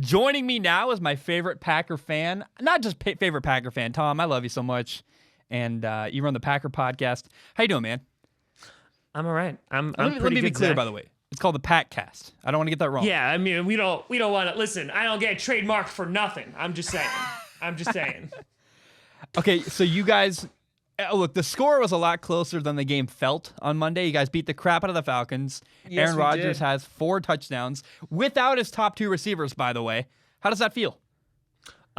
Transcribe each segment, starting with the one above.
Joining me now is my favorite Packer fan. Not just favorite Packer fan. Tom, I love you so much. And you run the Packer podcast. How you doing, man? I'm all right. I'm let pretty me be good, clear, Zach. by the way. It's called the Packcast. I don't want to get that wrong. Yeah, I mean, we don't want to listen. I don't get trademarked for nothing. I'm just saying. Okay, so you guys, look, the score was a lot closer than the game felt on Monday. You guys beat the crap out of the Falcons. Yes, Aaron we Rodgers did. has 4 touchdowns without his top 2 receivers, by the way. How does that feel?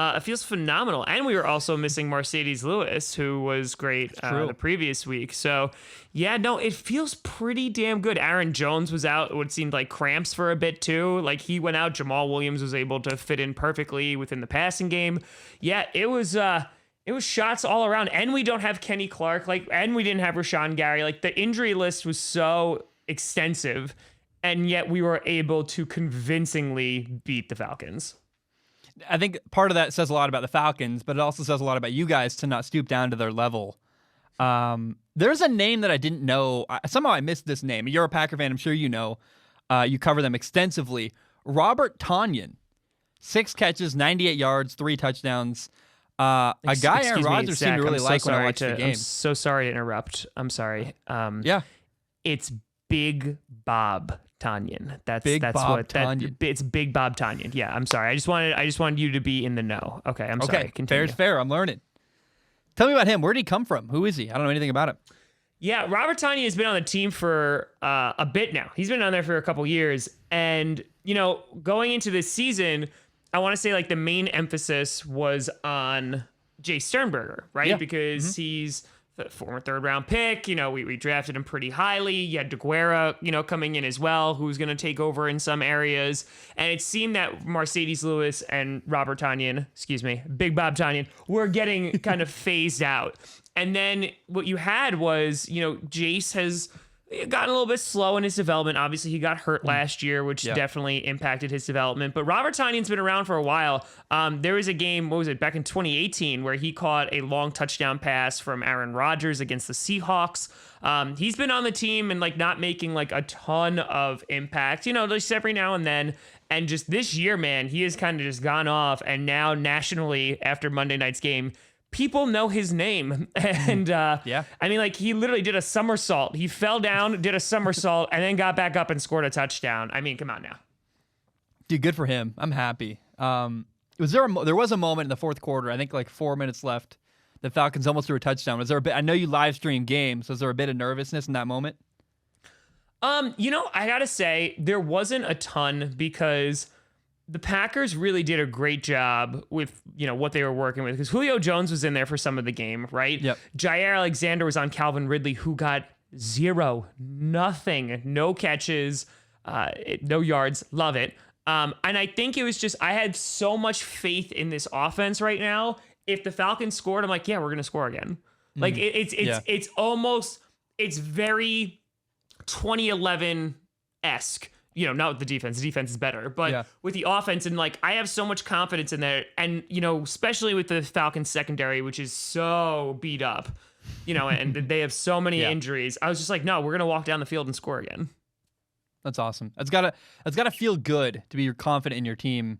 It feels phenomenal. And we were also missing Mercedes Lewis, who was great the previous week. So, yeah, no, it feels pretty damn good. Aaron Jones was out, what seemed like cramps for a bit, too. Like, he went out. Jamal Williams was able to fit in perfectly within the passing game. Yeah, it was shots all around. And we don't have Kenny Clark, and we didn't have Rashawn Gary. Like, the injury list was so extensive, and yet we were able to convincingly beat the Falcons. I think part of that says a lot about the Falcons, but it also says a lot about you guys to not stoop down to their level. There's a name that I didn't know. Somehow I missed this name. You're a Packer fan. I'm sure you know. You cover them extensively. Robert Tonyan, 6 catches, 98 yards, 3 touchdowns. A guy Aaron Rodgers seemed to really like when I watched the game. I'm so sorry to interrupt. I'm sorry. Yeah. It's Big Bob Tonyan. That's Bob Tonyan. It's Big Bob Tonyan. Yeah, I'm sorry. I just wanted you to be in the know. Okay, I'm sorry. Continue. Fair's fair. I'm learning. Tell me about him. Where did he come from? Who is he? I don't know anything about him. Yeah, Robert Tonyan has been on the team for a bit now. He's been on there for a couple years, and going into this season, I want to say the main emphasis was on Jay Sternberger, right? Yeah. Because he's the former 3rd-round pick. We drafted him pretty highly. You had DeGuara, coming in as well, who's going to take over in some areas. And it seemed that Mercedes Lewis and Big Bob Tonyan, were getting kind of phased out. And then what you had was, Jace has gotten a little bit slow in his development. Obviously, he got hurt last year, which definitely impacted his development. But Robert Tonyan's been around for a while. There was a game, back in 2018, where he caught a long touchdown pass from Aaron Rodgers against the Seahawks. He's been on the team and not making a ton of impact, just every now and then. And just this year, man, he has kind of just gone off. And now nationally, after Monday night's game, people know his name. And I mean, he literally did a somersault. He fell down, did a somersault, and then got back up and scored a touchdown. I mean, come on now. Dude, good for him. I'm happy. There was a moment in the 4th quarter, I think 4 minutes left, the Falcons almost threw a touchdown. Was there a bit? I know you live stream games. Was there a bit of nervousness in that moment? I gotta say, there wasn't a ton because the Packers really did a great job with, what they were working with, because Julio Jones was in there for some of the game, right? Yep. Jair Alexander was on Calvin Ridley, who got nothing, no catches, no yards. Love it. And I think it was just, I had so much faith in this offense right now. If the Falcons scored, I'm like, yeah, we're going to score again. It's almost, it's very 2011-esque. Not with the defense. The defense is better, but with the offense, and I have so much confidence in there, and especially with the Falcons secondary, which is so beat up, and they have so many injuries. I was just like, no, we're gonna walk down the field and score again. That's awesome. It's gotta feel good to be confident in your team.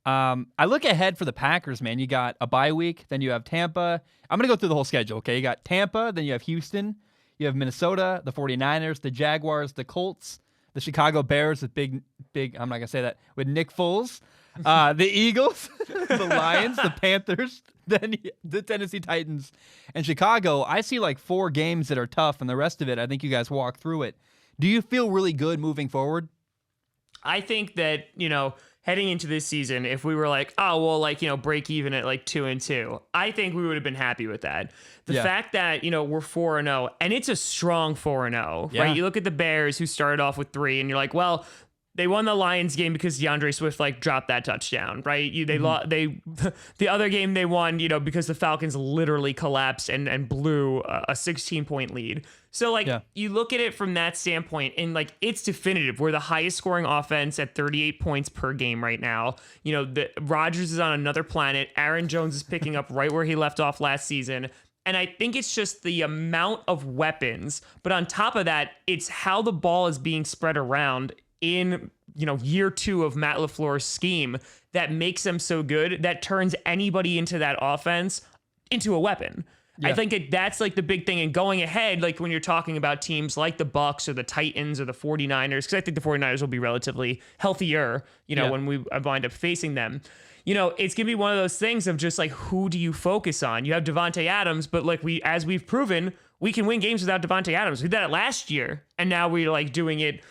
I look ahead for the Packers, man. You got a bye week, then you have Tampa. I'm gonna go through the whole schedule. Okay, you got Tampa, then you have Houston, you have Minnesota, the 49ers, the Jaguars, the Colts, the Chicago Bears with big, I'm not going to say that, with Nick Foles, the Eagles, the Lions, the Panthers, then the Tennessee Titans, and Chicago. I see 4 games that are tough, and the rest of it, I think you guys walk through it. Do you feel really good moving forward? I think that, heading into this season, if we were break even at 2-2, I think we would have been happy with that. The fact that, we're 4-0, and it's a strong 4-0, right? You look at the Bears, who started off with 3, and you're like, well, they won the Lions game because DeAndre Swift dropped that touchdown, right? The other game they won, because the Falcons literally collapsed and blew a 16-point lead. So you look at it from that standpoint, and it's definitive. We're the highest scoring offense at 38 points per game right now. The Rodgers is on another planet. Aaron Jones is picking up right where he left off last season. And I think it's just the amount of weapons. But on top of that, it's how the ball is being spread around in year 2 of Matt LaFleur's scheme that makes them so good, that turns anybody into that offense into a weapon. Yeah. I think that's like the big thing. And going ahead, like when you're talking about teams like the Bucks or the Titans or the 49ers, because I think the 49ers will be relatively healthier, when we wind up facing them. It's going to be one of those things of just like, who do you focus on? You have Devontae Adams, but like as we've proven, we can win games without Devontae Adams. We did that last year, and now we're like doing it,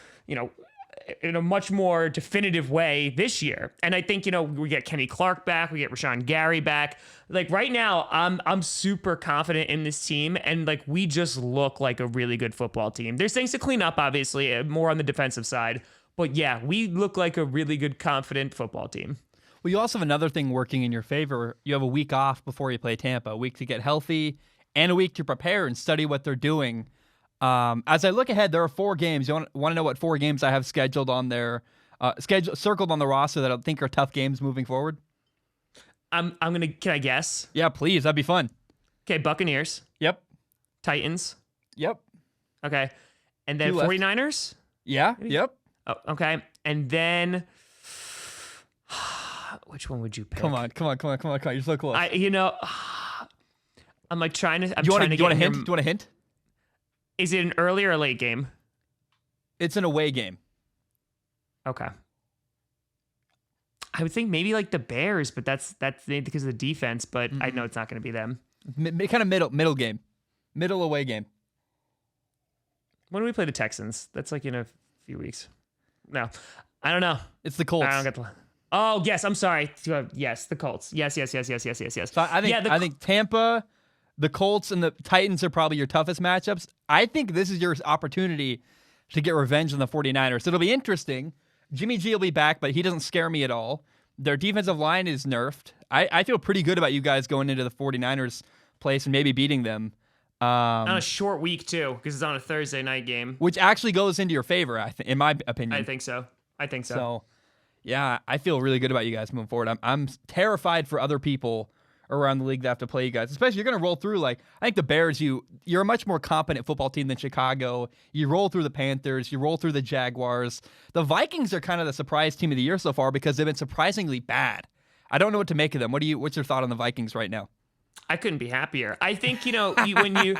in a much more definitive way this year. And I think, we get Kenny Clark back, we get Rashawn Gary back. Like right now, I'm super confident in this team, and like we just look like a really good football team. There's things to clean up, obviously, more on the defensive side. But yeah, we look like a really good, confident football team. Well, you also have another thing working in your favor. You have a week off before you play Tampa, a week to get healthy and a week to prepare and study what they're doing. As I look ahead, there are 4 games. You want to know what 4 games I have scheduled on there, circled on the roster that I think are tough games moving forward? Can I guess? Yeah, please. That'd be fun. Okay, Buccaneers. Yep. Titans. Yep. Okay. And then 49ers? Yeah. Maybe? Yep. Oh, okay. And then which one would you pick? Come on. You're so close. I'm like trying to. Do you want a hint? Do you want a hint? Is it an early or a late game? It's an away game. Okay. I would think maybe like the Bears, but that's because of the defense. But I know it's not going to be them. Kind of middle game, middle away game. When do we play the Texans? That's like in a few weeks. No, I don't know. It's the Colts. I don't get the. Oh yes, I'm sorry. Yes, the Colts. Yes. So I think Tampa, the Colts, and the Titans are probably your toughest matchups. I think this is your opportunity to get revenge on the 49ers. It'll be interesting. Jimmy G will be back, but he doesn't scare me at all. Their defensive line is nerfed. I feel pretty good about you guys going into the 49ers place and maybe beating them. On a short week, too, because it's on a Thursday night game. Which actually goes into your favor, in my opinion. I think so. So, yeah, I feel really good about you guys moving forward. I'm terrified for other people around the league that have to play you guys. Especially, you're going to roll through, like, I think the Bears, you're a much more competent football team than Chicago. You roll through the Panthers. You roll through the Jaguars. The Vikings are kind of the surprise team of the year so far because they've been surprisingly bad. I don't know what to make of them. What's your thought on the Vikings right now? I couldn't be happier. I think, when you...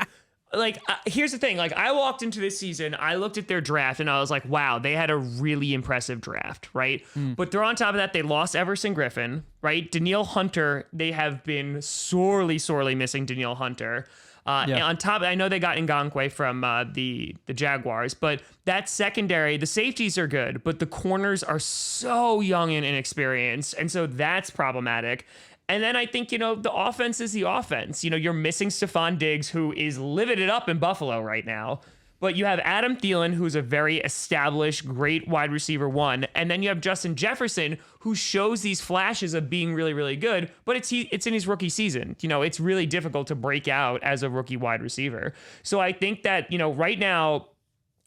here's the thing. Like, I walked into this season, I looked at their draft, and I was like, wow, they had a really impressive draft, right? But they're on top of that, they lost Everson Griffin, right? Danielle Hunter, they have been sorely missing Danielle Hunter. And on top, I know they got Ngakoue from the Jaguars, but that secondary, the safeties are good, but the corners are so young and inexperienced, and so that's problematic. And then I think, the offense is the offense. You're missing Stephon Diggs, who is living it up in Buffalo right now. But you have Adam Thielen, who's a very established, great wide receiver 1. And then you have Justin Jefferson, who shows these flashes of being really, really good. But it's in his rookie season. It's really difficult to break out as a rookie wide receiver. So I think that, right now,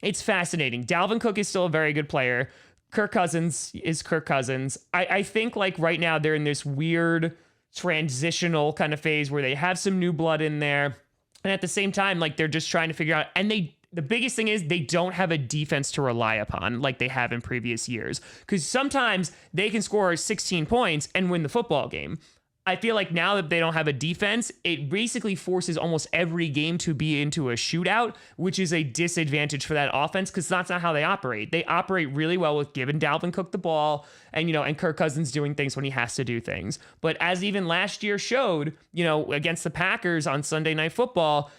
it's fascinating. Dalvin Cook is still a very good player. Kirk Cousins is Kirk Cousins. I think, like, right now, they're in this weird transitional kind of phase where they have some new blood in there, and at the same time, like, they're just trying to figure out, and the biggest thing is they don't have a defense to rely upon like they have in previous years, because sometimes they can score 16 points and win the football game. I feel like now that they don't have a defense, it basically forces almost every game to be into a shootout, which is a disadvantage for that offense because that's not how they operate. They operate really well with giving Dalvin Cook the ball and, and Kirk Cousins doing things when he has to do things. But as even last year showed, against the Packers on Sunday Night Football,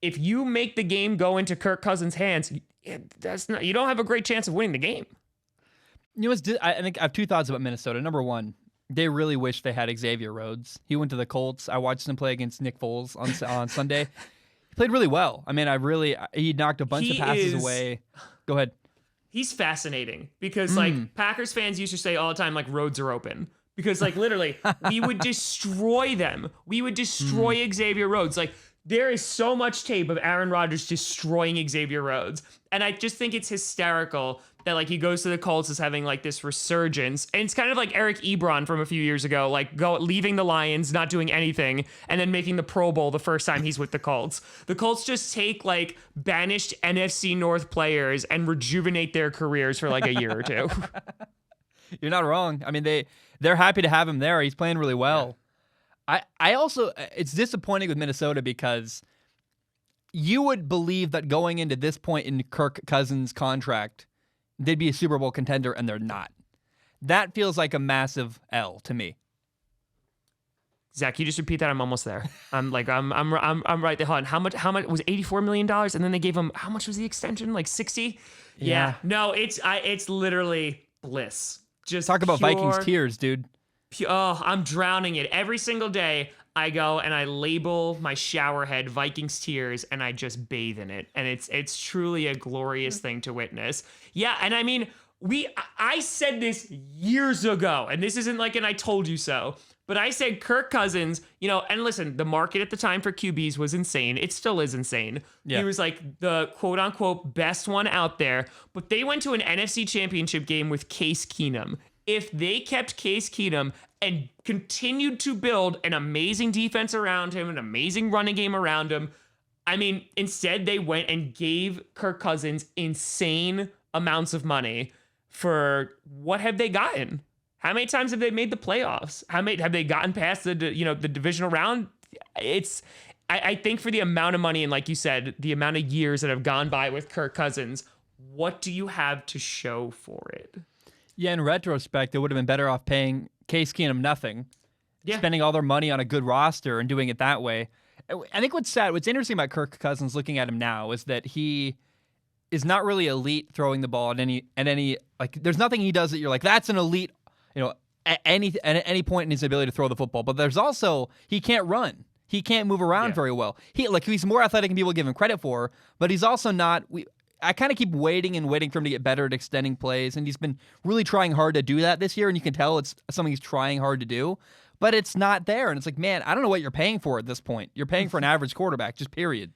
if you make the game go into Kirk Cousins' hands, you don't have a great chance of winning the game. I think I have 2 thoughts about Minnesota. Number one, they really wish they had Xavier Rhodes. He went to the Colts. I watched him play against Nick Foles on Sunday. He played really well. I mean, he knocked a bunch of passes away. Go ahead. He's fascinating because like Packers fans used to say all the time, like, roads are open. Because like literally we would destroy them. We would destroy Xavier Rhodes. Like, there is so much tape of Aaron Rodgers destroying Xavier Rhodes. And I just think it's hysterical that like he goes to the Colts as having like this resurgence. And it's kind of like Eric Ebron from a few years ago, like leaving the Lions, not doing anything, and then making the Pro Bowl the first time he's with the Colts. The Colts just take like banished NFC North players and rejuvenate their careers for like a year or two. You're not wrong. I mean, they're happy to have him there. He's playing really well. I also, it's disappointing with Minnesota because you would believe that going into this point in Kirk Cousins' contract, they'd be a Super Bowl contender, and they're not. That feels like a massive L to me. Zach, you just repeat that. I'm almost there. I'm right there. Hold on. How much was $84 million? And then they gave him, how much was the extension? Like 60? Yeah. No, it's literally bliss. Just talk about Vikings tears, dude. Oh, I'm drowning it. Every single day I go and I label my shower head Vikings tears and I just bathe in it. And it's truly a glorious thing to witness. Yeah, and I mean, I said this years ago, and this isn't like an I told you so, but I said Kirk Cousins, and listen, the market at the time for QBs was insane. It still is insane. Yeah. He was like the quote unquote best one out there, but they went to an NFC Championship game with Case Keenum. If they kept Case Keenum and continued to build an amazing defense around him, an amazing running game around him, I mean, instead they went and gave Kirk Cousins insane amounts of money for what have they gotten? How many times have they made the playoffs? How many have they gotten past the divisional round? I think for the amount of money and like you said, the amount of years that have gone by with Kirk Cousins, what do you have to show for it? Yeah, in retrospect, they would have been better off paying Case Keenum nothing, spending all their money on a good roster and doing it that way. I think what's interesting about Kirk Cousins looking at him now is that he is not really elite throwing the ball at any like there's nothing he does that you're like, that's an elite, at any point in his ability to throw the football. But there's also, he can't run. He can't move around very well. He's more athletic than people give him credit for, but he's also not. I kind of keep waiting for him to get better at extending plays, and he's been really trying hard to do that this year, and you can tell it's something he's trying hard to do, but it's not there, and it's like, man, I don't know what you're paying for at this point. You're paying for an average quarterback, just period.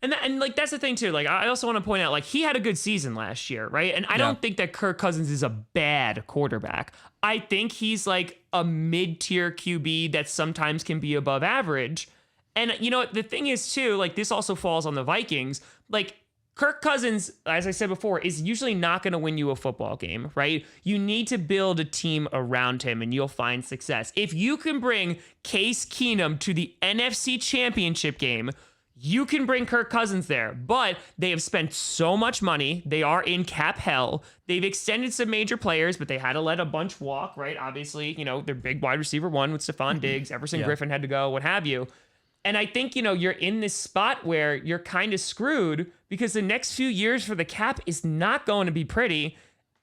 And that's the thing, too. Like, I also want to point out, like, he had a good season last year, right? And I don't think that Kirk Cousins is a bad quarterback. I think he's, like, a mid-tier QB that sometimes can be above average. And, the thing is, too, like, this also falls on the Vikings. Like, Kirk Cousins, as I said before, is usually not going to win you a football game, right? You need to build a team around him and you'll find success. If you can bring Case Keenum to the NFC Championship game, you can bring Kirk Cousins there. But they have spent so much money. They are in cap hell. They've extended some major players, but they had to let a bunch walk, right? Obviously, their big wide receiver one with Stephon Diggs, Everson Griffin had to go, what have you. And I think, you're in this spot where you're kind of screwed because the next few years for the cap is not going to be pretty.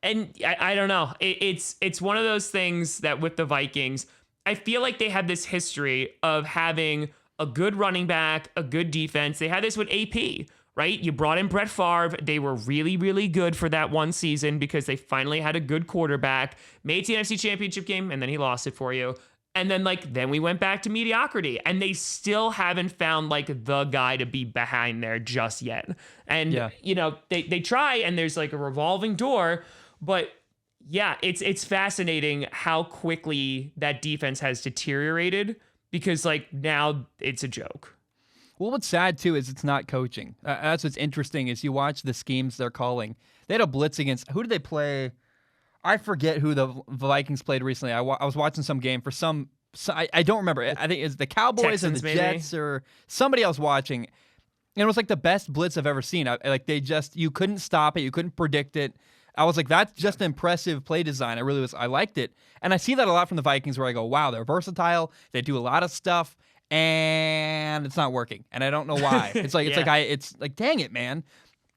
And I don't know. It's one of those things that with the Vikings, I feel like they have this history of having a good running back, a good defense. They had this with AP, right? You brought in Brett Favre. They were really, really good for that one season because they finally had a good quarterback, made the NFC Championship game, and then he lost it for you. And then, then we went back to mediocrity, and they still haven't found, the guy to be behind there just yet. And, they try, and there's, a revolving door, but, yeah, it's fascinating how quickly that defense has deteriorated because, now it's a joke. Well, what's sad, too, is it's not coaching. That's what's interesting is you watch the schemes they're calling. They had a blitz against – who did they play – I forget who the Vikings played recently. I was watching some game for some I don't remember. I think it's the Cowboys Texans, or the Jets or somebody else watching. And it was the best blitz I've ever seen. You couldn't stop it. You couldn't predict it. I was like, that's just impressive play design. I liked it. And I see that a lot from the Vikings where I go, wow, they're versatile. They do a lot of stuff and it's not working. And I don't know why. It's like, dang it, man.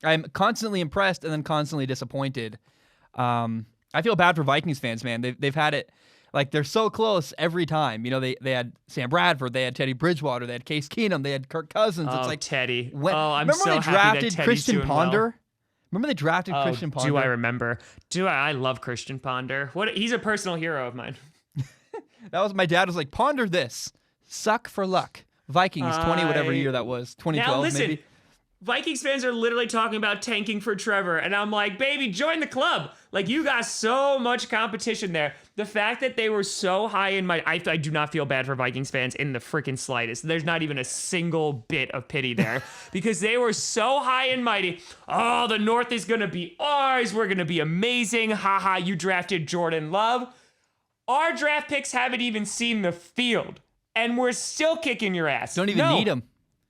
I'm constantly impressed and then constantly disappointed. I feel bad for Vikings fans, man. They've had it, they're so close every time. They had Sam Bradford, they had Teddy Bridgewater, they had Case Keenum, they had Kirk Cousins. Oh, it's Teddy. I'm so happy that Teddy's Christian Ponder? Well. Remember they drafted Christian Ponder? Do I remember? I love Christian Ponder. He's a personal hero of mine. That was my dad was like, ponder this. Suck for luck. Vikings, 20 whatever year that was, 2012 now listen, maybe. Vikings fans are literally talking about tanking for Trevor, and I'm like, baby, join the club. Like, you got so much competition there. The fact that they were so high in my... I do not feel bad for Vikings fans in the freaking slightest. There's not even a single bit of pity there because they were so high and mighty. Oh, the North is going to be ours. We're going to be amazing. Haha, you drafted Jordan Love. Our draft picks haven't even seen the field, and we're still kicking your ass. Don't even need them.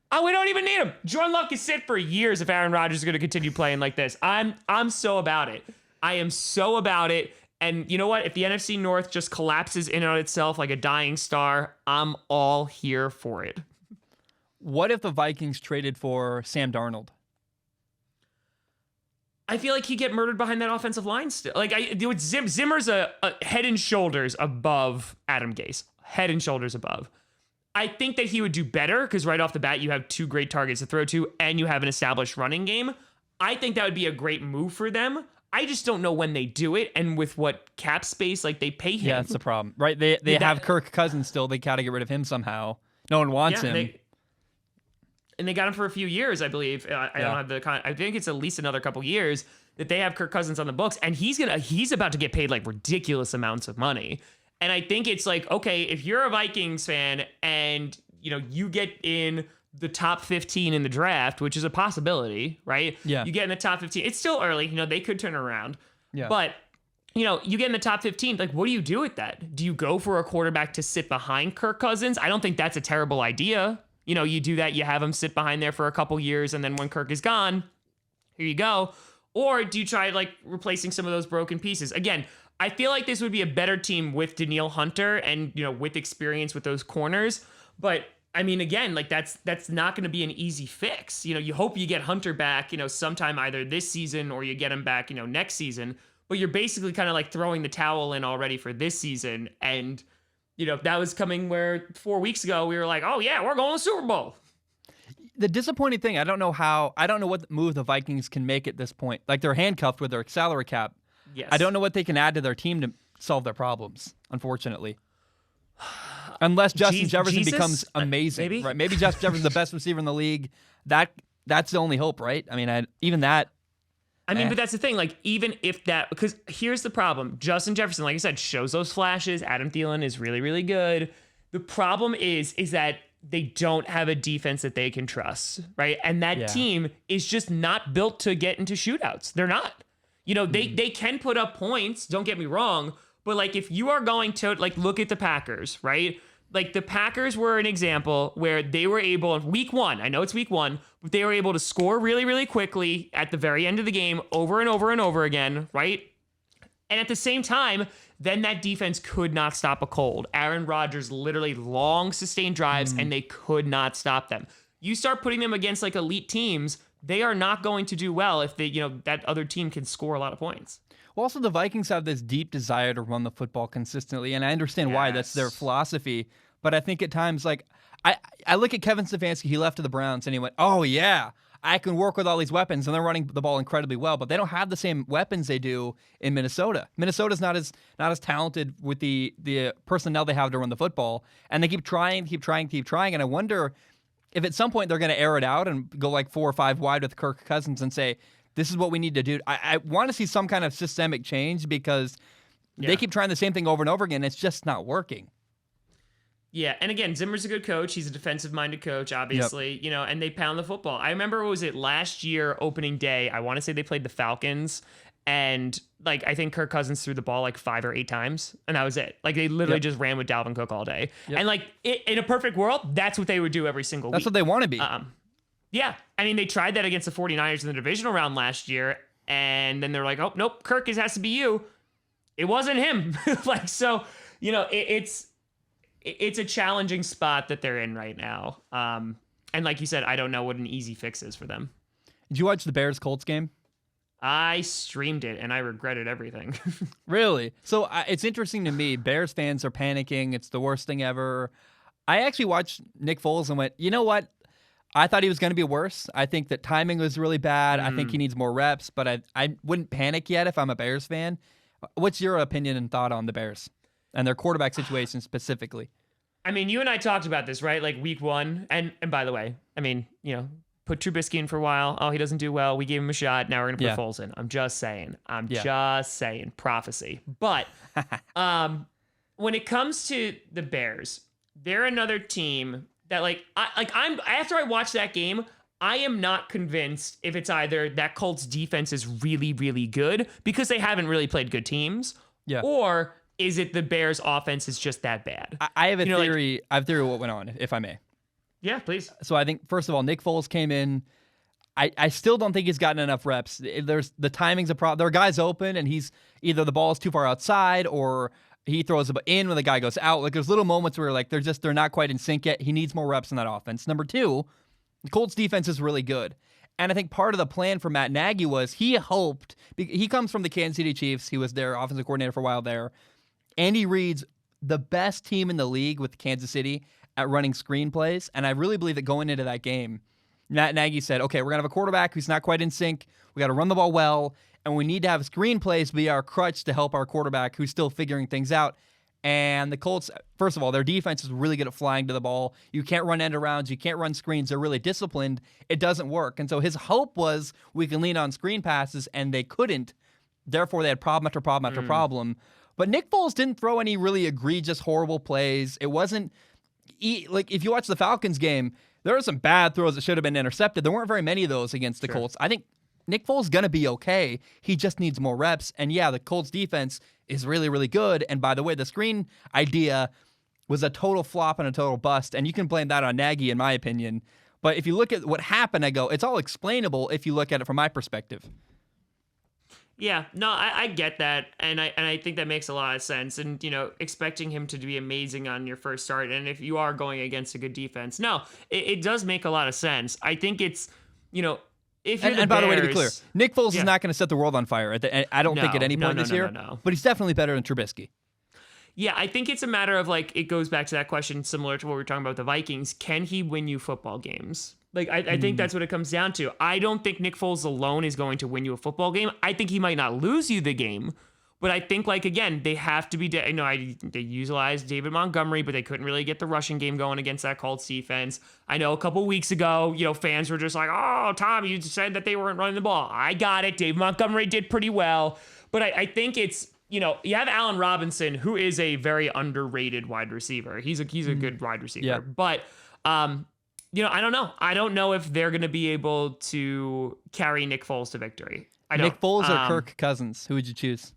Oh, we don't even need him. Jordan Love can sit for years if Aaron Rodgers is going to continue playing like this. I'm so about it. I am so about it. And you know what? If the NFC North just collapses in on itself like a dying star, I'm all here for it. What if the Vikings traded for Sam Darnold? I feel like he'd get murdered behind that offensive line still. Like, Zimmer's a head and shoulders above Adam Gase. Head and shoulders above. I think that he would do better because right off the bat, you have two great targets to throw to and you have an established running game. I think that would be a great move for them. I just don't know when they do it and with what cap space, like they pay him. Yeah, that's the problem, right? They have Kirk Cousins still. They got to get rid of him somehow. No one wants him. And they got him for a few years, I believe. I don't have I think it's at least another couple years that they have Kirk Cousins on the books, and he's about to get paid like ridiculous amounts of money. And I think it's like, okay, if you're a Vikings fan and, you know, you get in the top 15 in the draft, which is a possibility, right? Yeah. You get in the top 15. It's still early. You know, they could turn around. Yeah. But, you know, you get in the top 15. Like, what do you do with that? Do you go for a quarterback to sit behind Kirk Cousins? I don't think that's a terrible idea. You know, you do that. You have him sit behind there for a couple years. And then when Kirk is gone, here you go. Or do you try, like, replacing some of those broken pieces? Again, I feel like this would be a better team with Danielle Hunter and, you know, with experience with those corners. But I mean, again, like that's not going to be an easy fix. You know, you hope you get Hunter back, you know, sometime either this season or you get him back, you know, next season. But you're basically kind of like throwing the towel in already for this season. And, you know, that was coming where 4 weeks ago we were like, oh yeah, we're going to the Super Bowl. The disappointing thing, I don't know what move the Vikings can make at this point. Like they're handcuffed with their salary cap. Yes. I don't know what they can add to their team to solve their problems, unfortunately. Unless Justin Jefferson becomes amazing. Maybe? Right? Maybe Justin Jefferson's the best receiver in the league. That's the only hope, right? I mean, even that. But that's the thing. Like, even if that, because here's the problem. Justin Jefferson, like I said, shows those flashes. Adam Thielen is really, really good. The problem is that they don't have a defense that they can trust, right? And that team is just not built to get into shootouts. They're not. You know, they can put up points, don't get me wrong, but like if you are going to like look at the Packers, right? Like the Packers were an example where they were able in week 1, I know it's week 1, but they were able to score really, really quickly at the very end of the game over and over and over again, right? And at the same time, then that defense could not stop a cold. Aaron Rodgers literally long sustained drives and they could not stop them. You start putting them against like elite teams, they are not going to do well if they, you know, that other team can score a lot of points. Well, also the Vikings have this deep desire to run the football consistently, and I understand why. That's their philosophy. But I think at times, like, I look at Kevin Stefanski, he left to the Browns, and he went, oh, yeah, I can work with all these weapons, and they're running the ball incredibly well, but they don't have the same weapons they do in Minnesota. Minnesota's not as talented with the personnel they have to run the football, and they keep trying, and I wonder if at some point they're going to air it out and go like 4 or 5 wide with Kirk Cousins and say, this is what we need to do. I want to see some kind of systemic change because they keep trying the same thing over and over again. It's just not working. Yeah, and again, Zimmer's a good coach. He's a defensive-minded coach, obviously, you know, and they pound the football. I remember, what was it, last year, opening day, I want to say they played the Falcons, and, like, I think Kirk Cousins threw the ball, like, 5 or 8 times, and that was it. Like, they literally just ran with Dalvin Cook all day. And, like, in a perfect world, that's what they would do every single week. That's what they want to be. Yeah, I mean, they tried that against the 49ers in the divisional round last year, and then they're like, oh, nope, Kirk, it has to be you. It wasn't him. Like, so, you know, it's a challenging spot that they're in right now. And like you said, I don't know what an easy fix is for them. Did you watch the Bears-Colts game? I streamed it, and I regretted everything. Really? So it's interesting to me. Bears fans are panicking. It's the worst thing ever. I actually watched Nick Foles and went, you know what? I thought he was going to be worse. I think that timing was really bad. I think he needs more reps, but I wouldn't panic yet if I'm a Bears fan. What's your opinion and thought on the Bears and their quarterback situation specifically? I mean, you and I talked about this, right? Like week 1. And by the way, I mean, put Trubisky in for a while. Oh, he doesn't do well. We gave him a shot. Now we're going to put Foles in. I'm just saying. Prophecy. But when it comes to the Bears, they're another team that after I watched that game, I am not convinced if it's either that Colts defense is really, really good because they haven't really played good teams, or is it the Bears offense is just that bad? I have a theory. I have a theory of what went on, if I may. Yeah, please. So I think, first of all, Nick Foles came in. I still don't think he's gotten enough reps. There's the timing's a problem. There are guys open, and he's either the ball is too far outside or he throws it in when the guy goes out. Like there's little moments where they're not quite in sync yet. He needs more reps in that offense. Number 2, the Colts defense is really good. And I think part of the plan for Matt Nagy was he hoped, he comes from the Kansas City Chiefs. He was their offensive coordinator for a while there. Andy Reid's the best team in the league with Kansas City at running screenplays. And I really believe that going into that game, Matt Nagy said, okay, we're going to have a quarterback who's not quite in sync. We got to run the ball well. And we need to have screenplays be our crutch to help our quarterback who's still figuring things out. And the Colts, first of all, their defense is really good at flying to the ball. You can't run end arounds. You can't run screens. They're really disciplined. It doesn't work. And so his hope was we can lean on screen passes, and they couldn't. Therefore, they had problem after problem after problem. But Nick Foles didn't throw any really egregious, horrible plays. It wasn't like if you watch the Falcons game, there were some bad throws that should have been intercepted. There weren't very many of those against the Colts. I think Nick Foles is going to be okay. He just needs more reps. And yeah, the Colts defense is really, really good. And by the way, the screen idea was a total flop and a total bust. And you can blame that on Nagy, in my opinion. But if you look at what happened, I go, it's all explainable if you look at it from my perspective. Yeah, no, I get that, and I think that makes a lot of sense. And expecting him to be amazing on your first start, and if you are going against a good defense, no, it does make a lot of sense. I think it's if you're and by the way, to be clear, Nick Foles is Yeah. not going to set the world on fire. I don't think at any point this year, but he's definitely better than Trubisky. Yeah, I think it's a matter of it goes back to that question similar to what we were talking about with the Vikings. Can he win you football games? I think that's what it comes down to. I don't think Nick Foles alone is going to win you a football game. I think he might not lose you the game, but I think again, they have to be, they utilized David Montgomery, but they couldn't really get the rushing game going against that Colts defense. I know a couple weeks ago, fans were just like, oh, Tom, you said that they weren't running the ball. I got it. Dave Montgomery did pretty well, but I think it's, you have Allen Robinson, who is a very underrated wide receiver. He's a good wide receiver, but, I don't know. I don't know if they're going to be able to carry Nick Foles to victory. Nick Foles or Kirk Cousins? Who would you choose?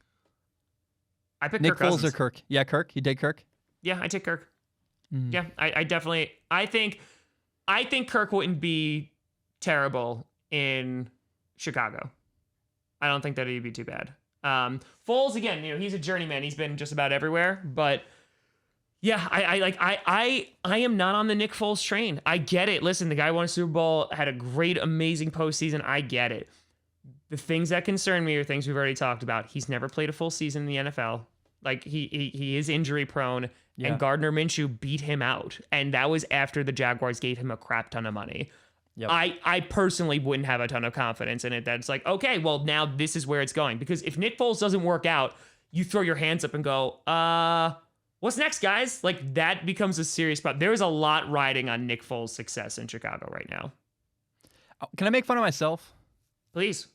I picked Nick Kirk Foles Cousins. or Kirk? Yeah, Kirk. You did Kirk? Yeah, I take Kirk. Yeah, I definitely. I think Kirk wouldn't be terrible in Chicago. I don't think that he'd be too bad. Foles, again, he's a journeyman. He's been just about everywhere, but. Yeah, I am not on the Nick Foles train. I get it. Listen, the guy won a Super Bowl, had a great, amazing postseason. I get it. The things that concern me are things we've already talked about. He's never played a full season in the NFL. He is injury prone, and Gardner Minshew beat him out. And that was after the Jaguars gave him a crap ton of money. Yep. I personally wouldn't have a ton of confidence in it. That's okay, well, now this is where it's going. Because if Nick Foles doesn't work out, you throw your hands up and go, what's next, guys? That becomes a serious problem. There's a lot riding on Nick Foles' success in Chicago right now. Can I make fun of myself? Please.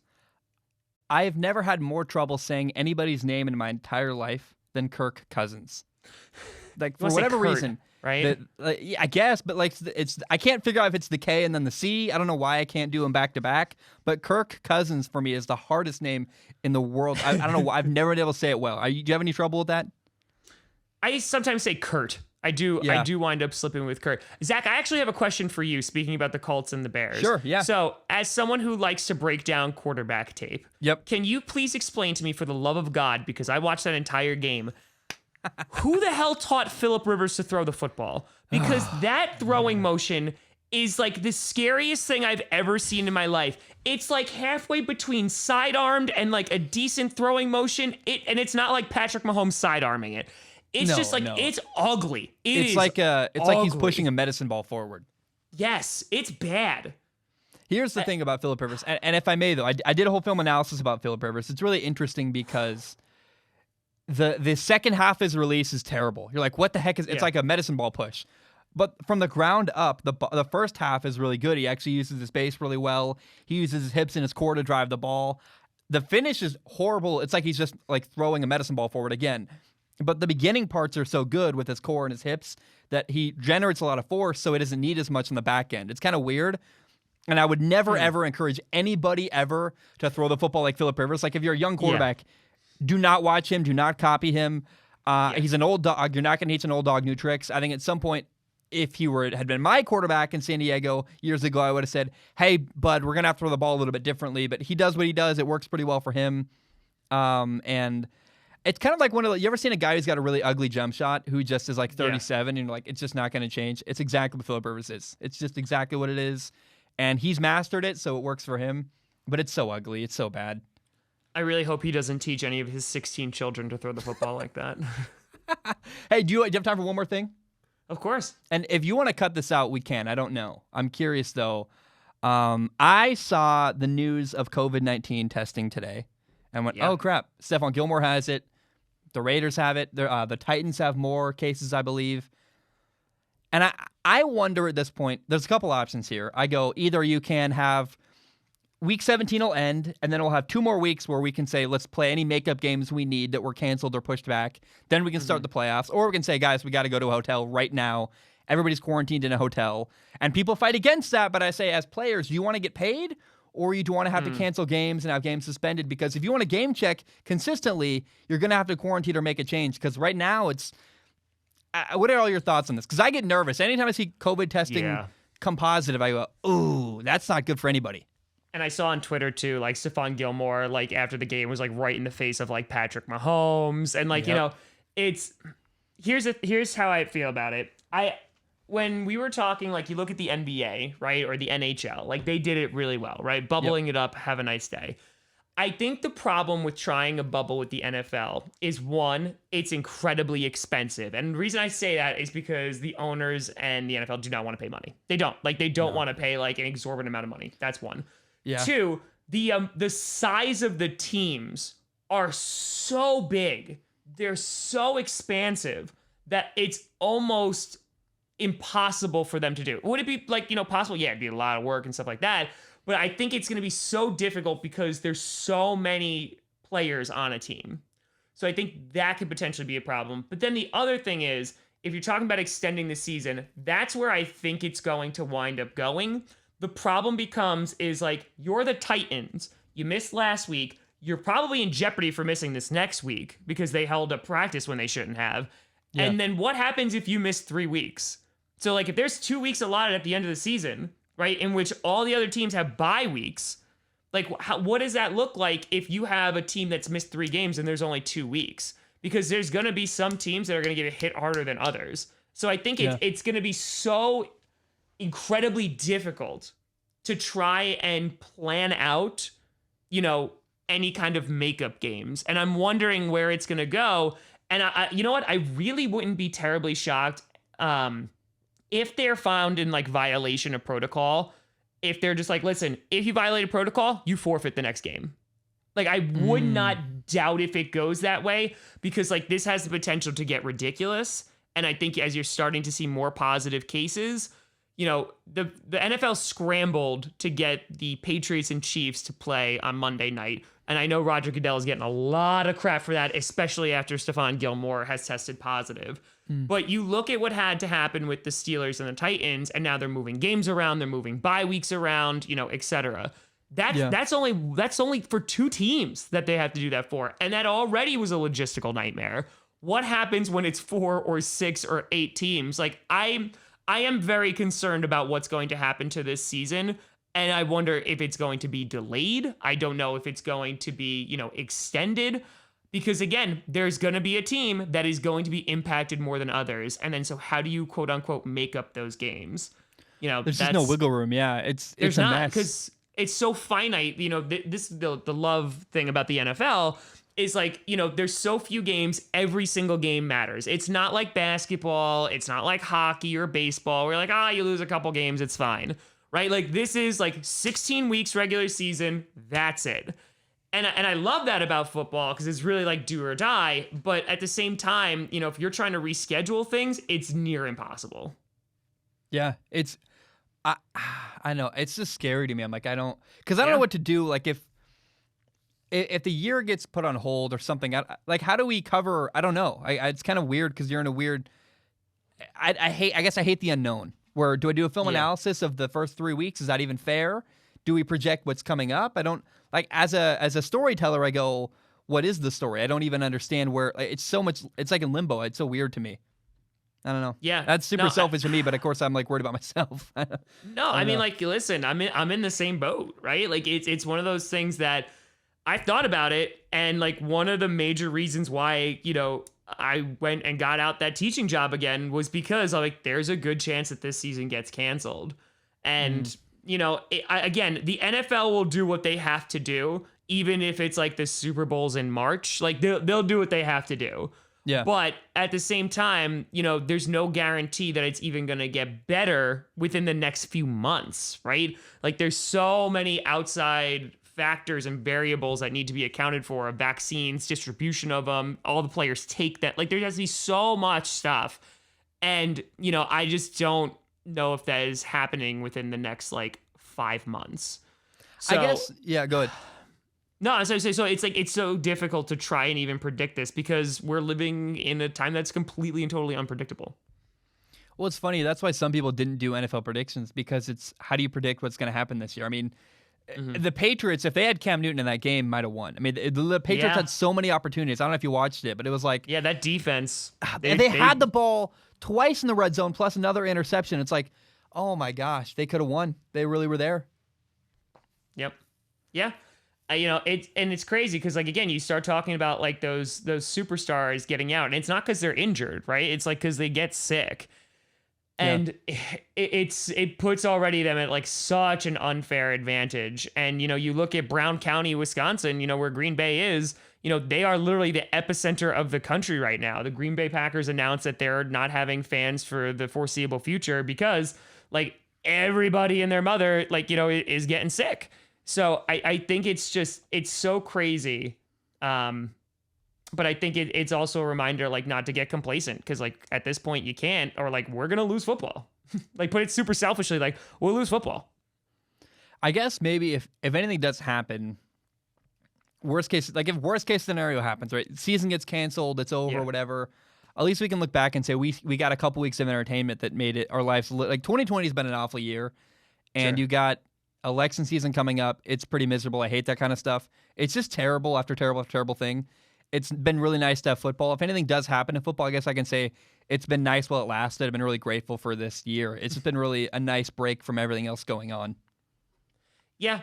I have never had more trouble saying anybody's name in my entire life than Kirk Cousins. For whatever reason. Right? I guess, but I can't figure out if it's the K and then the C. I don't know why I can't do them back to back. But Kirk Cousins for me is the hardest name in the world. I don't know why. I've never been able to say it well. Do you have any trouble with that? I sometimes say Kurt. I do wind up slipping with Kurt. Zach, I actually have a question for you, speaking about the Colts and the Bears. Sure, yeah. So, as someone who likes to break down quarterback tape, can you please explain to me, for the love of God, because I watched that entire game, who the hell taught Phillip Rivers to throw the football? Because that throwing motion is the scariest thing I've ever seen in my life. It's halfway between sidearmed and a decent throwing motion. And it's not like Patrick Mahomes sidearming it. It's it's ugly. It's like he's pushing a medicine ball forward. Yes, it's bad. Here's the thing about Phillip Rivers, and if I may, though, I did a whole film analysis about Phillip Rivers. It's really interesting because the second half of his release is terrible. You're like, what the heck is? It's like a medicine ball push. But from the ground up, the first half is really good. He actually uses his base really well. He uses his hips and his core to drive the ball. The finish is horrible. It's like he's just like throwing a medicine ball forward again. But the beginning parts are so good with his core and his hips that he generates a lot of force, so it doesn't need as much on the back end. It's kind of weird. And I would never, ever encourage anybody ever to throw the football like Phillip Rivers. Like, if you're a young quarterback, do not watch him. Do not copy him. He's an old dog. You're not going to teach an old dog new tricks. I think at some point, if he had been my quarterback in San Diego years ago, I would have said, hey, bud, we're going to have to throw the ball a little bit differently. But he does what he does. It works pretty well for him. And it's kind of like you ever seen a guy who's got a really ugly jump shot who just is like 37 and you're like, it's just not going to change. It's exactly what Phillip Rivers is. It's just exactly what it is. And he's mastered it, so it works for him. But it's so ugly. It's so bad. I really hope he doesn't teach any of his 16 children to throw the football like that. Hey, do you have time for one more thing? Of course. And if you want to cut this out, we can. I don't know. I'm curious, though. I saw the news of COVID-19 testing today and went, oh, crap. Stephon Gilmore has it. The Raiders have it. The Titans have more cases, I believe. And I wonder at this point, there's a couple options here. I go, either you can have week 17 will end, and then we'll have 2 more weeks where we can say, let's play any makeup games we need that were canceled or pushed back. Then we can start the playoffs. Or we can say, guys, we got to go to a hotel right now. Everybody's quarantined in a hotel. And people fight against that, but I say, as players, do you want to get paid? Or you do want to have to cancel games and have games suspended? Because if you want to game check consistently, you're going to have to quarantine or make a change. Because right now it's... what are all your thoughts on this? Because I get nervous. Anytime I see COVID testing come positive, I go, ooh, that's not good for anybody. And I saw on Twitter, too, like, Stephon Gilmore, like, after the game was, like, right in the face of, like, Patrick Mahomes. And, like, you know, it's... Here's how I feel about it. When we were talking, like, you look at the NBA, right, or the NHL, like, they did it really well, right? Bubbling it up, have a nice day. I think the problem with trying a bubble with the NFL is, one, it's incredibly expensive. And the reason I say that is because the owners and the NFL do not want to pay money. They don't. Like, they don't want to pay, like, an exorbitant amount of money. That's one. Yeah. 2, the size of the teams are so big. They're so expansive that it's almost impossible for them to do. Would it be, like, possible? Yeah, it'd be a lot of work and stuff like that. But I think it's going to be so difficult because there's so many players on a team. So I think that could potentially be a problem. But then the other thing is, if you're talking about extending the season, that's where I think it's going to wind up going. The problem is like, you're the Titans. You missed last week. You're probably in jeopardy for missing this next week because they held a practice when they shouldn't have. Yeah. And then what happens if you miss 3 weeks? So, like, if there's 2 weeks allotted at the end of the season, right, in which all the other teams have bye weeks, like, what does that look like if you have a team that's missed 3 games and there's only 2 weeks? Because there's going to be some teams that are going to get hit harder than others. So I think it's going to be so incredibly difficult to try and plan out, any kind of makeup games. And I'm wondering where it's going to go. And you know what? I really wouldn't be terribly shocked if they're found in, like, violation of protocol. If they're just like, listen, if you violated protocol, you forfeit the next game. Like, I would not doubt if it goes that way, because, like, this has the potential to get ridiculous. And I think as you're starting to see more positive cases, the NFL scrambled to get the Patriots and Chiefs to play on Monday night. And I know Roger Goodell is getting a lot of crap for that, especially after Stephon Gilmore has tested positive. But you look at what had to happen with the Steelers and the Titans, and now they're moving games around, they're moving bye weeks around, etc. That's only for 2 teams that they have to do that for. And that already was a logistical nightmare. What happens when it's 4 or 6 or 8 teams? Like, I am very concerned about what's going to happen to this season. And I wonder if it's going to be delayed. I don't know if it's going to be, extended. Because, again, there's going to be a team that is going to be impacted more than others. And then so how do you, quote unquote, make up those games? There's just no wiggle room. Yeah, it's a mess. Because it's so finite. This the love thing about the NFL is, like, there's so few games. Every single game matters. It's not like basketball. It's not like hockey or baseball. We're like, you lose a couple games, it's fine. Right? Like, this is like 16 weeks regular season. That's it. And I love that about football because it's really like do or die. But at the same time, if you're trying to reschedule things, it's near impossible. Yeah, I know it's just scary to me. I'm like, I don't know what to do. Like if the year gets put on hold or something, like how do we cover? I don't know. It's kind of weird because you're in a weird. I guess I hate the unknown. Where do I do a film analysis of the first 3 weeks? Is that even fair? Do we project what's coming up? I don't like as a storyteller. I go, what is the story? I don't even understand where it's so much. It's like in limbo. It's so weird to me. I don't know. Yeah, that's super selfish for me, but of course I'm like worried about myself. No, I mean, like, listen, I'm in the same boat, right? Like, it's one of those things that I thought about it, and like one of the major reasons why I went and got out that teaching job again was because like there's a good chance that this season gets canceled, and again, the NFL will do what they have to do, even if it's like the Super Bowl's in March. Like they'll do what they have to do. Yeah. But at the same time, there's no guarantee that it's even going to get better within the next few months, right? Like there's so many outside factors and variables that need to be accounted for, vaccines, distribution of them, all the players take that. Like there has to be so much stuff. And, I just don't know if that is happening within the next like 5 months. So, I guess, yeah, go ahead. No, so it's like it's so difficult to try and even predict this because we're living in a time that's completely and totally unpredictable. Well, it's funny. That's why some people didn't do NFL predictions because it's how do you predict what's going to happen this year? I mean, the Patriots, if they had Cam Newton in that game, might have won. I mean, the Patriots had so many opportunities. I don't know if you watched it, but it was like... Yeah, that defense. They had the ball twice in the red zone plus another interception. It's like, oh my gosh, they could have won. They really were there. Yep. Yeah. It's crazy because like again you start talking about like those superstars getting out and it's not because they're injured, right? It's like because they get sick, and it puts already them at like such an unfair advantage. And you look at Brown County, Wisconsin, where Green Bay is, they are literally the epicenter of the country right now. The Green Bay Packers announced that they're not having fans for the foreseeable future because like everybody and their mother is getting sick. So I think it's so crazy. But I think it's also a reminder, like, not to get complacent because, like, at this point you can't, or like, we're going to lose football. Like, put it super selfishly, like, we'll lose football. I guess maybe if anything does happen, if worst case scenario happens, right? Season gets canceled, it's over, whatever. At least we can look back and say we got a couple weeks of entertainment that made it our lives. Like 2020 has been an awful year, and you got election season coming up. It's pretty miserable. I hate that kind of stuff. It's just terrible after terrible after terrible thing. It's been really nice to have football. If anything does happen in football, I guess I can say it's been nice while it lasted. I've been really grateful for this year. It's just been really a nice break from everything else going on. Yeah.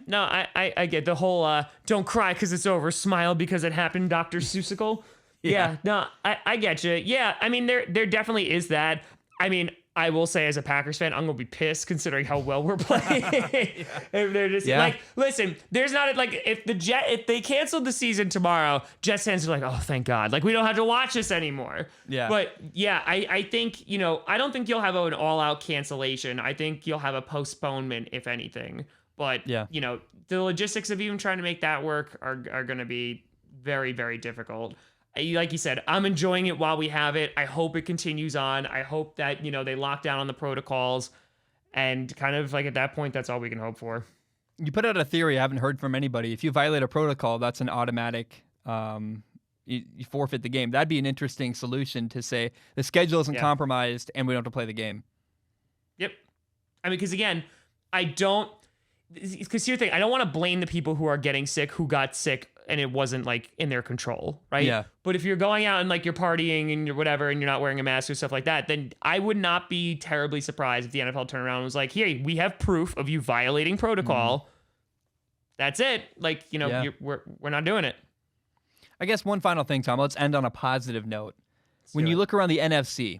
No, I get the whole don't cry because it's over, smile because it happened, Dr. Seussical. Yeah. No, I get you. Yeah, I mean, there definitely is that. I mean, I will say as a Packers fan, I'm going to be pissed considering how well we're playing. If they're just like, listen, there's not like if they canceled the season tomorrow, Jets fans are like, oh, thank God. Like we don't have to watch this anymore. Yeah. But yeah, I think, I don't think you'll have an all out cancellation. I think you'll have a postponement if anything. But, the logistics of even trying to make that work are going to be very, very difficult. Like you said, I'm enjoying it while we have it. I hope it continues on. I hope that, they lock down on the protocols and kind of like at that point, that's all we can hope for. You put out a theory I haven't heard from anybody. If you violate a protocol, that's an automatic, you forfeit the game. That'd be an interesting solution to say the schedule isn't compromised and we don't have to play the game. Yep. I mean, because again, because here's the thing, I don't want to blame the people who are getting sick, who got sick and it wasn't like in their control, right? Yeah. But if you're going out and like you're partying and you're whatever and you're not wearing a mask or stuff like that, then I would not be terribly surprised if the NFL turned around and was like, "Here, we have proof of you violating protocol. Mm-hmm. That's it. Like, we're not doing it." I guess one final thing, Tom. Let's end on a positive note. When you look around the NFC,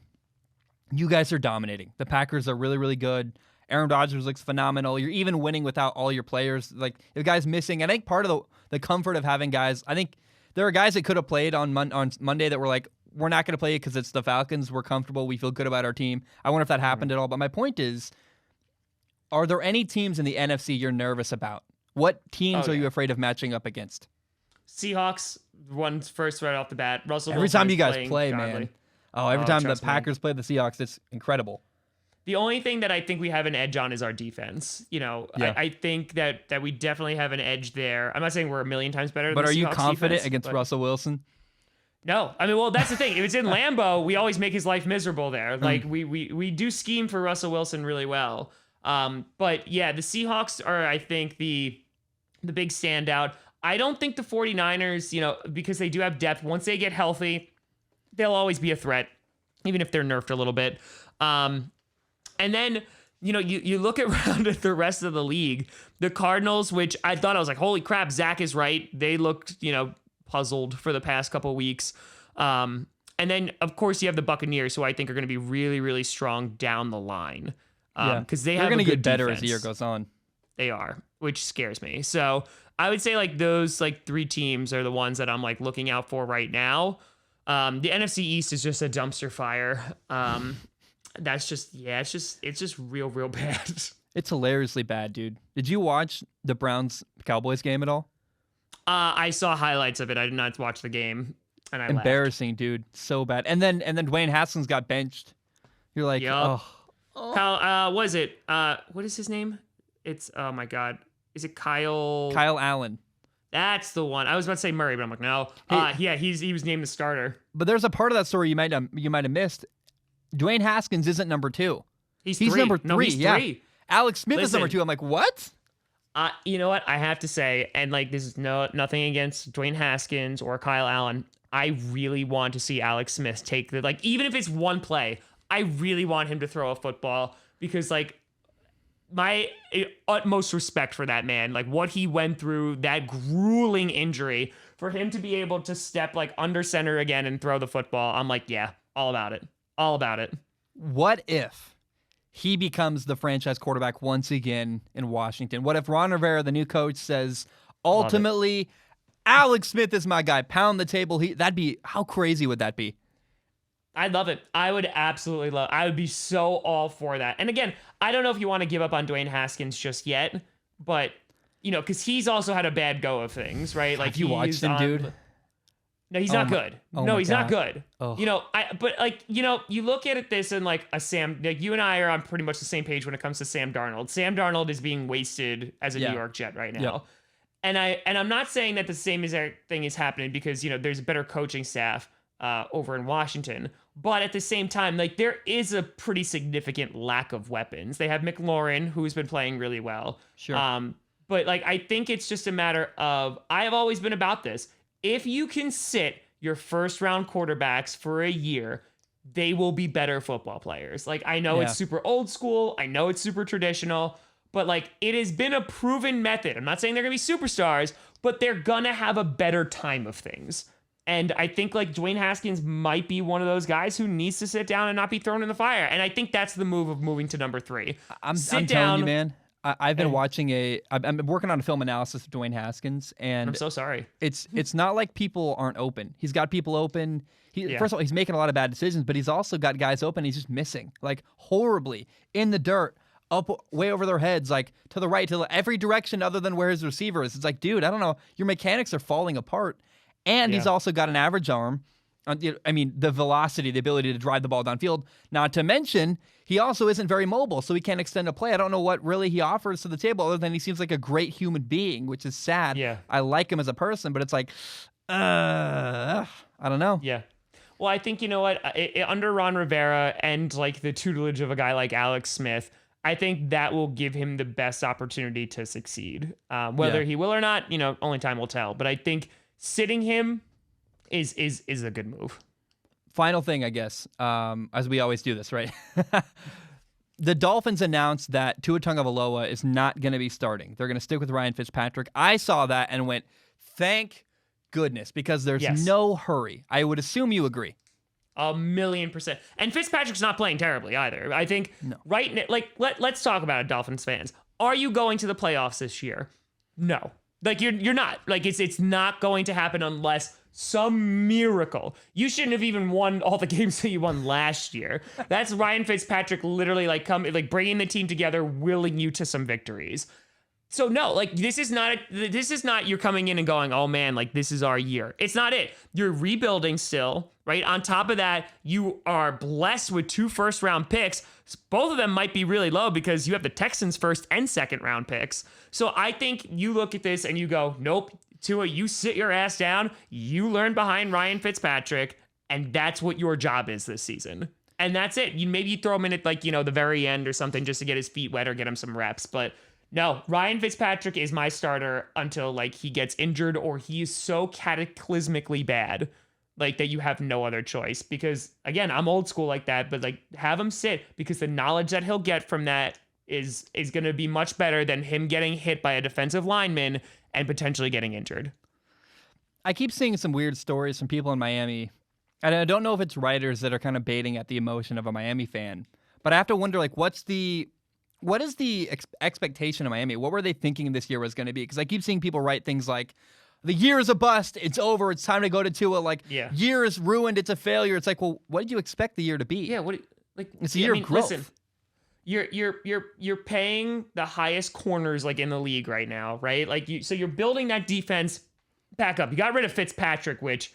you guys are dominating. The Packers are really, really good. Aaron Rodgers looks phenomenal. You're even winning without all your players. Like, the guys missing. I think part of the comfort of having guys, I think there are guys that could have played on Monday that were like, we're not going to play it because it's the Falcons. We're comfortable. We feel good about our team. I wonder if that happened at all. But my point is, are there any teams in the NFC you're nervous about? What teams Oh, are yeah. you afraid of matching up against? Seahawks won first right off the bat. Russell Every Wilson time is you guys playing play, godly. man. Oh, every time the Trust me. Packers play the Seahawks, it's incredible. The only thing that I think we have an edge on is our defense. Yeah. I think that we definitely have an edge there. I'm not saying we're a million times better But than are the you Seahawks confident defense, against but Russell Wilson? No. I mean, well, that's the thing. If it's in Lambeau, we always make his life miserable there. Mm. Like we do scheme for Russell Wilson really well. But yeah, the Seahawks are, I think, the big standout. I don't think the 49ers, because they do have depth, once they get healthy, they'll always be a threat, even if they're nerfed a little bit. And then, you look around at the rest of the league, the Cardinals, which I was like, holy crap, Zach is right. They looked, puzzled for the past couple weeks. And then, of course, you have the Buccaneers, who I think are going to be really, really strong down the line. Because they're going to get better defense. as the year goes on. They are, which scares me. So I would say like those like three teams are the ones that I'm like looking out for right now. The NFC East is just a dumpster fire. That's just, it's just real bad. It's hilariously bad, dude. Did you watch the Browns-Cowboys game at all? I saw highlights of it. I did not watch the game, and I laughed. Embarrassing, dude. So bad. And then Dwayne Haskins got benched. You're like, Yup. oh. Kyle, what is it? What is his name? It's, oh my God. Is it Kyle? Kyle Allen. That's the one. I was about to say Murray, but I'm like, no. Yeah, he was named the starter. But there's a part of that story you might have missed. Dwayne Haskins isn't number 2. He's number 3. No, he's yeah. 3. Alex Smith is Listen. number 2. I'm like, what? You know what? I have to say, and like this is nothing against Dwayne Haskins or Kyle Allen. I really want to see Alex Smith take even if it's one play, I really want him to throw a football because like my utmost respect for that man, like what he went through, that grueling injury, for him to be able to step like under center again and throw the football. I'm like, yeah, all about it. All about it. What if he becomes the franchise quarterback once again in Washington? What if Ron Rivera, the new coach, says, ultimately, Alex Smith is my guy, pound the table? How crazy would that be? I'd love it. I would absolutely I would be so all for that. And again, I don't know if you want to give up on Dwayne Haskins just yet, but, because he's also had a bad go of things, right? Like, have you watched him, dude? No, he's not good. No, he's not good. Oh. You look at this and like you and I are on pretty much the same page when it comes to Sam Darnold. Sam Darnold is being wasted as a New York Jet right now. Yeah. And I'm not saying that the same exact thing is happening because, there's a better coaching staff over in Washington. But at the same time, like there is a pretty significant lack of weapons. They have McLaurin, who's been playing really well. Sure. But like I think it's just a matter of, I have always been about this. If you can sit your first round quarterbacks for a year, they will be better football players. Like, I know it's super old school. I know it's super traditional, but like it has been a proven method. I'm not saying they're going to be superstars, but they're going to have a better time of things. And I think like Dwayne Haskins might be one of those guys who needs to sit down and not be thrown in the fire. And I think that's the move of moving to number 3. I'm telling you, man. I've been watching I'm working on a film analysis of Dwayne Haskins, and I'm so sorry. It's not like people aren't open. He's got people open. First of all, he's making a lot of bad decisions, but he's also got guys open. He's just missing, like horribly in the dirt, up way over their heads, like to the right, to every direction other than where his receiver is. It's like, dude, I don't know. Your mechanics are falling apart, and he's also got an average arm. I mean, the velocity, the ability to drive the ball downfield. Not to mention, he also isn't very mobile, so he can't extend a play. I don't know what really he offers to the table other than he seems like a great human being, which is sad. Yeah. I like him as a person, but it's like, I don't know. Yeah. Well, I think, you know what, under Ron Rivera and like the tutelage of a guy like Alex Smith, I think that will give him the best opportunity to succeed. Whether he will or not, only time will tell. But I think sitting him is a good move. Final thing, I guess, as we always do this, right? The Dolphins announced that Tua Tagovailoa is not going to be starting. They're going to stick with Ryan Fitzpatrick. I saw that and went, thank goodness, because no hurry. I would assume you agree. 1,000,000%. And Fitzpatrick's not playing terribly either. I think right now, like let's talk about it, Dolphins fans. Are you going to the playoffs this year? No. Like you're not. Like it's not going to happen unless some miracle. You shouldn't have even won all the games that you won last year. That's Ryan Fitzpatrick literally bringing the team together, willing you to some victories. So no, like this is not you're coming in and going, oh man, like this is our year. It's not it. You're rebuilding still, right? On top of that, you are blessed with 2 first-round picks. Both of them might be really low because you have the Texans' first and second-round picks. So I think you look at this and you go, nope, Tua, you sit your ass down. You learn behind Ryan Fitzpatrick, and that's what your job is this season. And that's it. Maybe you throw him in at like, the very end or something just to get his feet wet or get him some reps, but no, Ryan Fitzpatrick is my starter until like he gets injured or he is so cataclysmically bad like that you have no other choice. Because again, I'm old school like that, but like have him sit because the knowledge that he'll get from that is going to be much better than him getting hit by a defensive lineman and potentially getting injured. I keep seeing some weird stories from people in Miami, and I don't know if it's writers that are kind of baiting at the emotion of a Miami fan, but I have to wonder like what is the expectation of Miami? What were they thinking this year was going to be? Because I keep seeing people write things like, the year is a bust, it's over, it's time to go to Tua. Like, year is ruined, it's a failure. It's like, well, what did you expect the year to be? Yeah, it's a year of growth. Listen, you're paying the highest corners like in the league right now, right? Like so you're building that defense back up. You got rid of Fitzpatrick, which,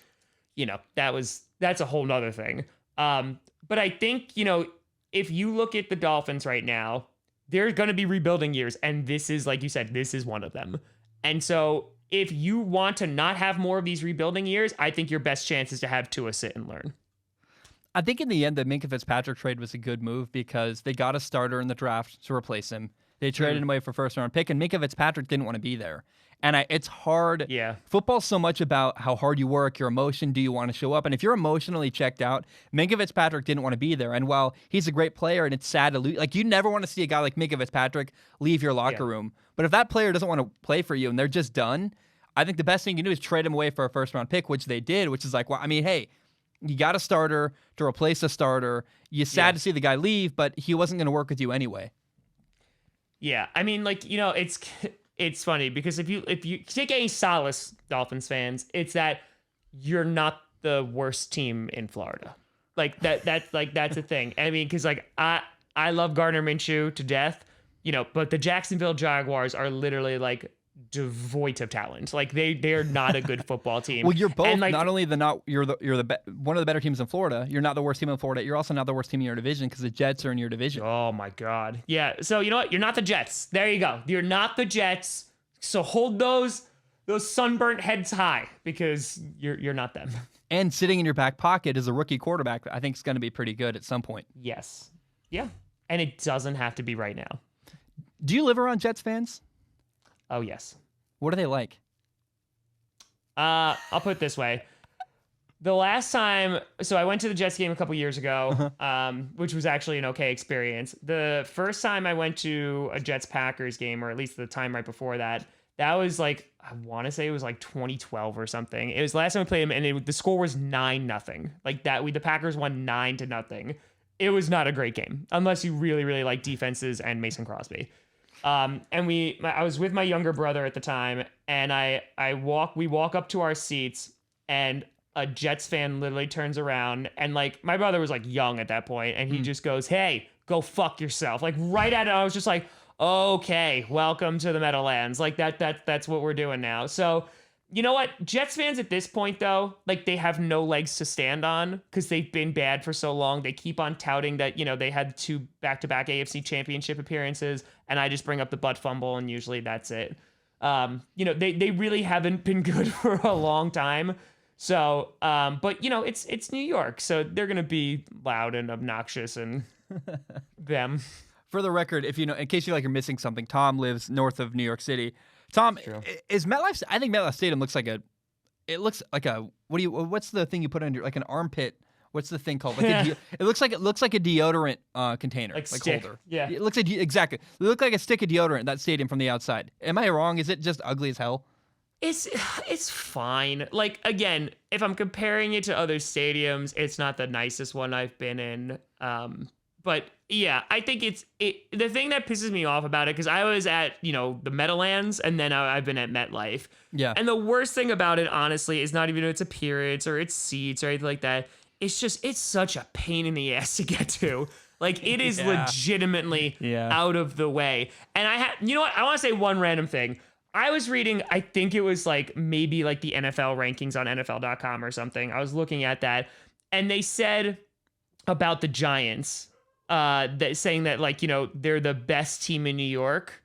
that's a whole nother thing. But I think, if you look at the Dolphins right now, they're going to be rebuilding years. And this is, like you said, this is one of them. And so if you want to not have more of these rebuilding years, I think your best chance is to have Tua sit and learn. I think in the end, the Minkah Fitzpatrick trade was a good move because they got a starter in the draft to replace him. They traded him away for first-round pick, and Minkah Fitzpatrick didn't want to be there. And it's hard. Yeah. Football's so much about how hard you work, your emotion, do you want to show up? And if you're emotionally checked out, Minkah Fitzpatrick didn't want to be there. And while he's a great player and it's sad to lose, like you never want to see a guy like Minkah Fitzpatrick leave your locker room. But if that player doesn't want to play for you and they're just done, I think the best thing you can do is trade him away for a first-round pick, which they did, which is like, well, I mean, hey, you got a starter to replace a starter. You're sad to see the guy leave, but he wasn't going to work with you anyway. Yeah, I mean, like, it's funny because if you take any solace, Dolphins fans, it's that you're not the worst team in Florida. Like that's a thing. I mean, because like I love Gardner Minshew to death, but the Jacksonville Jaguars are literally like devoid of talent. Like they're not a good football team. Well, you're both. And not only you're one of the better teams in Florida. You're not the worst team in Florida. You're also not the worst team in your division because the Jets are in your division. Oh my God. Yeah. So you know what? You're not the Jets. There you go. You're not the Jets. So hold those sunburnt heads high because you're not them. And sitting in your back pocket is a rookie quarterback that I think is going to be pretty good at some point. Yes. Yeah. And it doesn't have to be right now. Do you live around Jets fans? Oh, yes. What are they like? I'll put it this way. The last time, so I went to the Jets game a couple years ago, which was actually an okay experience. The first time I went to a Jets-Packers game, or at least the time right before that, that was like, I want to say it was like 2012 or something. It was the last time we played them, and the score was 9-0. Like that, the Packers won 9-0. It was not a great game, unless you really, really like defenses and Mason Crosby. And I was with my younger brother at the time, and we walk up to our seats, and a Jets fan literally turns around, and like my brother was like young at that point, and he just goes, "Hey, go fuck yourself!" Like right at it. I was just like, "Okay, welcome to the Meadowlands." Like that's what we're doing now. So you know what? Jets fans at this point, though, like they have no legs to stand on because they've been bad for so long. They keep on touting that, they had 2 back-to-back AFC championship appearances, and I just bring up the butt fumble, and usually that's it. They really haven't been good for a long time. So, but, it's New York, so they're going to be loud and obnoxious and them. For the record, in case you're missing something, Tom lives north of New York City. Tom, is MetLife? I think MetLife Stadium looks like a. What's the thing you put under like an armpit? What's the thing called? It looks like a deodorant container, like holder. Yeah, it looks like exactly. It looks like a stick of deodorant. That stadium from the outside. Am I wrong? Is it just ugly as hell? It's fine. Like again, if I'm comparing it to other stadiums, it's not the nicest one I've been in. But yeah, I think the thing that pisses me off about it, because I was at, the Meadowlands, and then I've been at MetLife. Yeah. And the worst thing about it, honestly, is not even its appearance or its seats or anything like that. it's such a pain in the ass to get to. Like, it is legitimately out of the way. And you know what? I want to say one random thing. I was reading, I think it was like maybe like the NFL rankings on NFL.com or something. I was looking at that, and they said about the Giants, that saying that, like, you know, they're the best team in New York.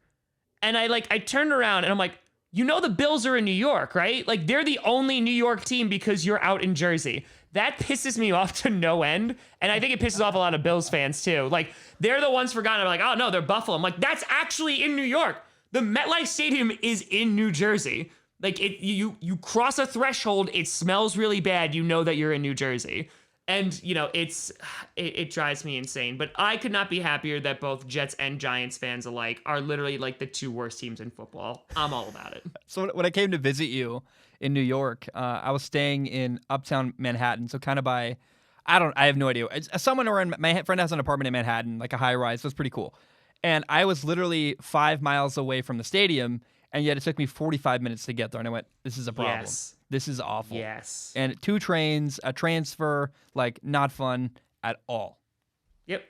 And I turned around and I'm like, you know, the Bills are in New York, right? Like, they're the only New York team because you're out in Jersey. That pisses me off to no end. And I think it pisses off a lot of Bills fans too. Like, they're the ones forgotten. I'm like, oh no, they're Buffalo. I'm like, that's actually in New York. The MetLife Stadium is in New Jersey. Like, you cross a threshold, it smells really bad, you know that you're in New Jersey. And, you know, it drives me insane. But I could not be happier that both Jets and Giants fans alike are literally like the two worst teams in football. I'm all about it. So when I came to visit you in New York, I was staying in uptown Manhattan, so kind of by, I have no idea. Someone around, my friend has an apartment in Manhattan, like a high rise, so it's pretty cool. And I was literally 5 miles away from the stadium, and yet it took me 45 minutes to get there. And I went, this is a problem. Yes. This is awful. Yes. And 2 trains, a transfer, like, not fun at all. Yep.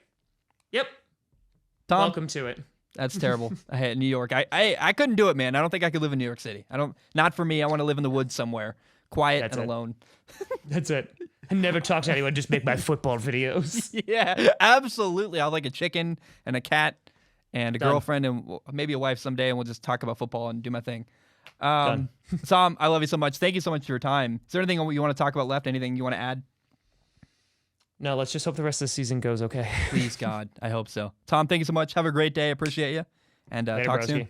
Tom? Welcome to it. That's terrible. I hate New York. I couldn't do it, man. I don't think I could live in New York City. Not for me. I want to live in the woods somewhere, quiet and alone. That's it. I never talk to anyone, just make my football videos. Yeah, absolutely. I'll like a chicken and a cat and a girlfriend and maybe a wife someday, and we'll just talk about football and do my thing. Tom, I love you so much. Thank you so much for your time. Is there anything you want to talk about left? Anything you want to add? No, let's just hope the rest of the season goes okay. Please, God. I hope so. Tom, thank you so much. Have a great day. Appreciate you. And Later, talk Grossi. soon.